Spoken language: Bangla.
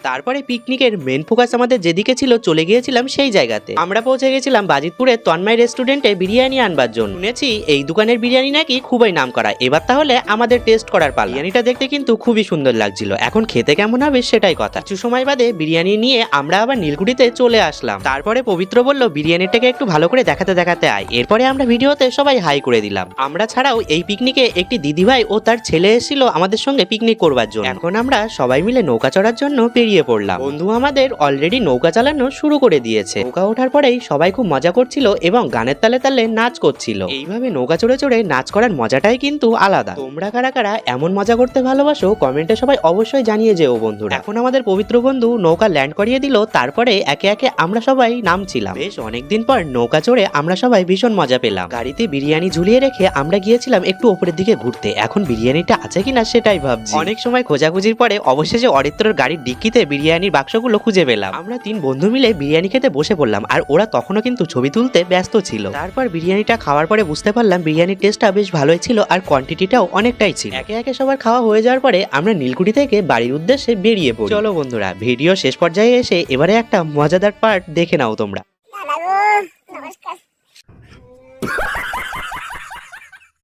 তারপরে পিকনিকের মেন ফোকাস আমাদের যেদিকে ছিল চলে গিয়েছিলাম সেই জায়গাতে। আমরা পৌঁছে গেছিলাম বাজিতপুরের তন্ময় রেস্টুরেন্টে বিরিয়ানি আনবার জন্য। শুনেছি এই দোকানের বিরিয়ানি নাকি খুবই নাম করা। এবার তাহলে আমাদের টেস্ট করার পালা। বিরিয়ানিটা দেখতে কিন্তু খুবই সুন্দর লাগছিল, এখন খেতে কেমন হবে সেটাই কথা। কিছু সময় বাদে বিরিয়ানি নিয়ে আমরা আবার নীলকুঠিতে চলে আসলাম। তারপরে পবিত্র বলল বিরিয়ানিটাকে একটু ভালো করে দেখাতে দেখাতে আয়। এরপরে আমরা ভিডিওতে সবাই হাই করে দিলাম। আমরা ছাড়াও এই পিকনিকে একটি দিদিভাই ও তার ছেলে এসেছিল আমাদের সঙ্গে পিকনিক করবার জন্য। এখন আমরা সবাই মিলে নৌকা চড়ার জন্য বেরিয়ে পড়লাম। বন্ধু আমাদের অলরেডি নৌকা চালানো শুরু করে দিয়েছে। নৌকা ওঠার পরেই সবাই খুব মজা করছিল এবং গানের তালে তালে নাচ করছিল। এইভাবে নৌকা চড়ে চড়ে নাচ করার মজাটাই কিন্তু আলাদা। তোমরা কারা কারা এমন মজা করতে ভালোবাসো কমেন্টে সবাই অবশ্যই জানিয়ে যেও বন্ধুরা। এখন আমাদের পবিত্র বন্ধু নৌকা ল্যান্ড করিয়ে দিল, তারপরে একে একে আমরা সবাই নামছিলাম। বেশ অনেকদিন পর নৌকা চড়ে আমরা সবাই ভীষণ মজা পেলাম। গাড়িতে বিরিয়ানি ঝুলিয়ে রেখে আমরা গিয়েছিলাম একটু উপরের দিকে ঘুরতে। এখন বিরিয়ানিটা আছে কিনা সেটাই ভাবছি। অনেক সময় খোঁজাখুঁজির পরে অবশেষে অরিত্রর গাড়ির ডিক্কিতে বিরিয়ানির বাক্সগুলো খুঁজে পেলাম। আমরা 3 বন্ধু মিলে বিরিয়ানি খেতে বসে পড়লাম, আর ওরা তখনও কিন্তু ছবি তুলতে ব্যস্ত ছিল। তারপর বিরিয়ানিটা খাওয়ার পরে বুঝতে পারলাম বিরিয়ানির টেস্টটা বেশ ভালোই ছিল আর কোয়ান্টিটিটাও অনেকটাই ছিল। একে একে সবার খাওয়া হয়ে যাওয়ার পরে আমরা নীলকুঠি থেকে বাড়ির উদ্দেশ্যে বেরিয়ে পড়ি। চলো বন্ধুরা, ভিডিও শেষ পর্যায়ে এসে এবারে একটা মজাদার পার্ট দেখে নাও তোমরা। নমস্কার।